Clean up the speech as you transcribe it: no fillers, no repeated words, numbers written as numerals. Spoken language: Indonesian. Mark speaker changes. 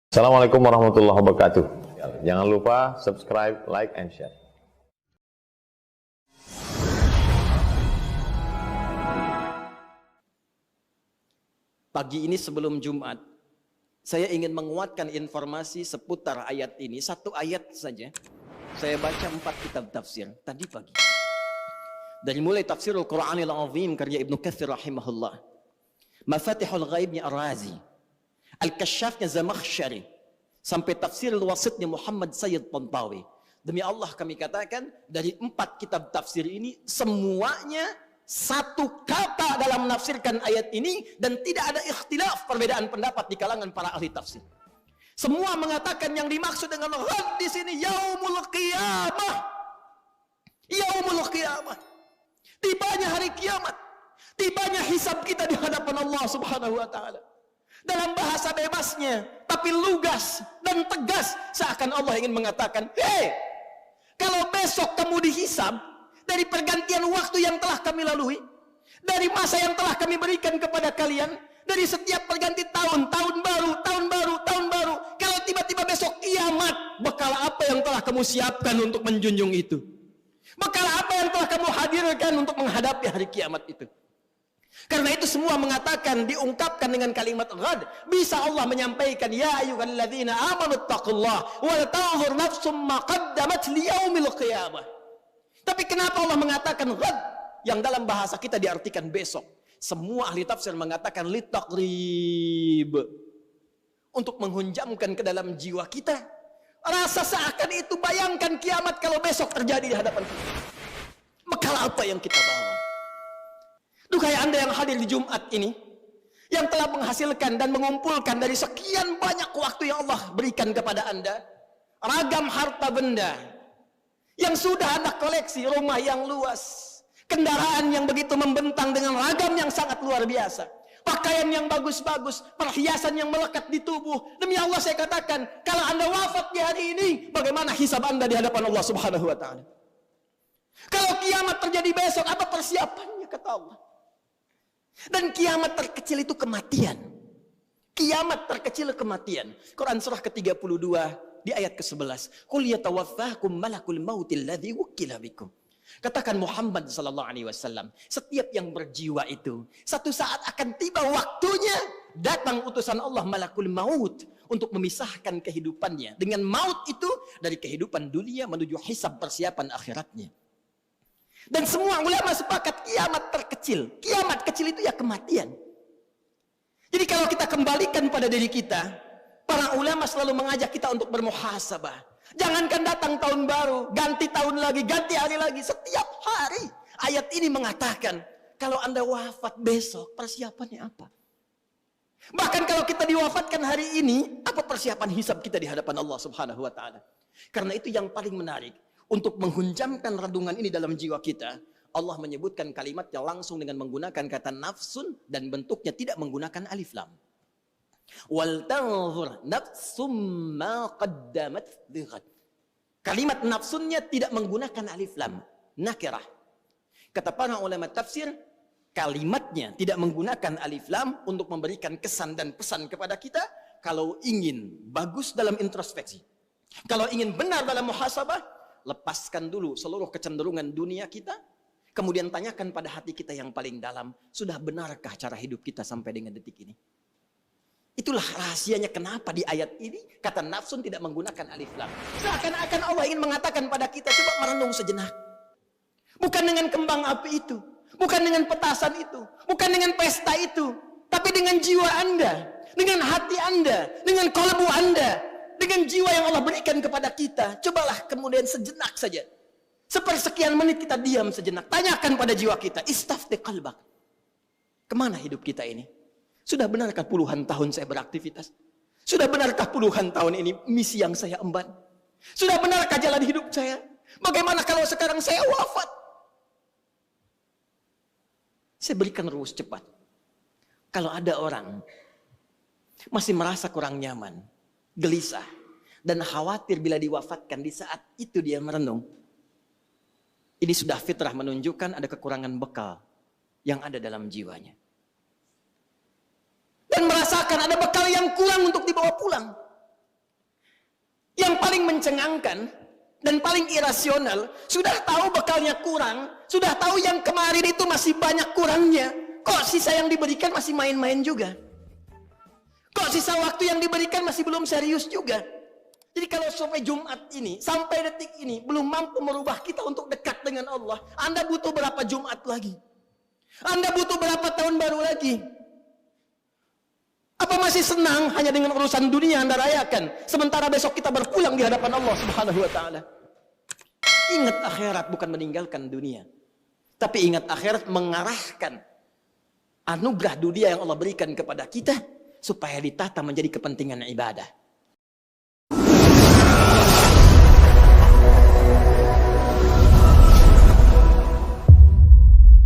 Speaker 1: Assalamualaikum warahmatullahi wabarakatuh. Jangan lupa subscribe, like, and share.
Speaker 2: Pagi ini sebelum Jumat, saya ingin menguatkan informasi seputar ayat ini. Satu ayat saja. Saya baca 4 kitab tafsir tadi pagi. Dari mulai tafsirul Qur'anil Azim karya Ibnu Katsir rahimahullah, Mafatihul Ghaibnya Ar-Razi, Al-Kasyafnya Zamakhsyari, sampai tafsirul Wasitnya Muhammad Sayyid Tantawi. Demi Allah kami katakan, dari 4 kitab tafsir ini semuanya satu kata dalam menafsirkan ayat ini, dan tidak ada ikhtilaf, perbedaan pendapat di kalangan para ahli tafsir. Semua mengatakan yang dimaksud dengan ghad di sini yaumul qiyamah. Yaumul qiyamah. Tibanya hari kiamat. Tibanya hisab kita di hadapan Allah Subhanahu wa taala. Dalam bahasa bebasnya, tapi lugas dan tegas, seakan Allah ingin mengatakan, "Hei, kalau besok kamu dihisab dari pergantian waktu yang telah kami lalui, dari masa yang telah kami berikan kepada kalian, dari setiap perganti tahun, tahun baru, kalau tiba-tiba besok kiamat, bekal apa yang telah kamu siapkan untuk menjunjung itu? Bekal apa yang telah kamu hadirkan untuk menghadapi hari kiamat itu?" Karena itu semua mengatakan, diungkapkan dengan kalimat ghad. Bisa Allah menyampaikan, "Ya ayyuhalladzina amanu taqullaha wal tanzur nafsum ma qaddamat liyaumil qiyamah." Tapi kenapa Allah mengatakan ghad yang dalam bahasa kita diartikan besok? Semua ahli tafsir mengatakan litaqrib, untuk menghunjamkan ke dalam jiwa kita rasa seakan itu, bayangkan kiamat kalau besok terjadi di hadapan kita. Bekal apa yang kita bawa? Duhai Anda yang hadir di Jumat ini, yang telah menghasilkan dan mengumpulkan dari sekian banyak waktu yang Allah berikan kepada Anda, ragam harta benda yang sudah Anda koleksi, rumah yang luas, kendaraan yang begitu membentang dengan ragam yang sangat luar biasa, pakaian yang bagus-bagus, perhiasan yang melekat di tubuh. Demi Allah saya katakan, kalau Anda wafat di hari ini, bagaimana hisab Anda di hadapan Allah Subhanahu wa taala? Kalau kiamat terjadi besok, apa persiapannya, kata Allah? Dan kiamat terkecil itu kematian. Kiamat terkecil kematian. Quran surah ke-32 di ayat ke-11. Qul yatawaffakum malakul mautil ladzi wukkila bikum. Katakan Muhammad sallallahu alaihi wasallam, setiap yang berjiwa itu satu saat akan tiba waktunya, datang utusan Allah malakul maut untuk memisahkan kehidupannya dengan maut itu dari kehidupan dunia menuju hisab persiapan akhiratnya. Dan semua ulama sepakat kiamat terkecil. Kiamat kecil itu ya kematian. Jadi kalau kita kembalikan pada diri kita, para ulama selalu mengajak kita untuk bermuhasabah. Jangankan datang tahun baru, ganti tahun lagi, ganti hari lagi, setiap hari. Ayat ini mengatakan, kalau Anda wafat besok, persiapannya apa? Bahkan kalau kita diwafatkan hari ini, apa persiapan hisab kita di hadapan Allah Subhanahu wa taala? Karena itu yang paling menarik, untuk menghunjamkan renungan ini dalam jiwa kita, Allah menyebutkan kalimat yang langsung dengan menggunakan kata nafsun, dan bentuknya tidak menggunakan alif lam. Wal tanzur nafsum ma qaddamat lighad. Kalimat nafsunnya tidak menggunakan alif lam, nakirah. Kata para ulama tafsir, kalimatnya tidak menggunakan alif lam untuk memberikan kesan dan pesan kepada kita, kalau ingin bagus dalam introspeksi, kalau ingin benar dalam muhasabah, lepaskan dulu seluruh kecenderungan dunia kita, kemudian tanyakan pada hati kita yang paling dalam, sudah benarkah cara hidup kita sampai dengan detik ini? Itulah rahasianya kenapa di ayat ini kata nafsun tidak menggunakan alif lam. Seakan-akan Allah ingin mengatakan pada kita, coba merenung sejenak. Bukan dengan kembang api itu, bukan dengan petasan itu, bukan dengan pesta itu, tapi dengan jiwa Anda, dengan hati Anda, dengan kolbu Anda, dengan jiwa yang Allah berikan kepada kita. Cobalah kemudian sejenak saja, sepersekian menit kita diam sejenak, tanyakan pada jiwa kita, istafti qalbak, kemana hidup kita ini? Sudah benarkah puluhan tahun saya beraktivitas? Sudah benarkah puluhan tahun ini misi yang saya emban? Sudah benarkah jalan hidup saya? Bagaimana kalau sekarang saya wafat? Saya berikan rumus cepat. Kalau ada orang masih merasa kurang nyaman, gelisah, dan khawatir bila diwafatkan, di saat itu dia merenung, ini sudah fitrah menunjukkan ada kekurangan bekal yang ada dalam jiwanya. Dan merasakan ada bekal yang kurang untuk dibawa pulang. Yang paling mencengangkan dan paling irasional, sudah tahu bekalnya kurang, sudah tahu yang kemarin itu masih banyak kurangnya, kok sisa yang diberikan masih main-main juga? Kok sisa waktu yang diberikan masih belum serius juga? Jadi kalau sampai Jumat ini, sampai detik ini, belum mampu merubah kita untuk dekat dengan Allah, Anda butuh berapa Jumat lagi? Anda butuh berapa tahun baru lagi? Apa masih senang hanya dengan urusan dunia Anda rayakan, sementara besok kita berpulang di hadapan Allah Subhanahu wa taala? Ingat akhirat, bukan meninggalkan dunia. Tapi ingat akhirat mengarahkan anugerah dunia yang Allah berikan kepada kita supaya ditata menjadi kepentingan ibadah.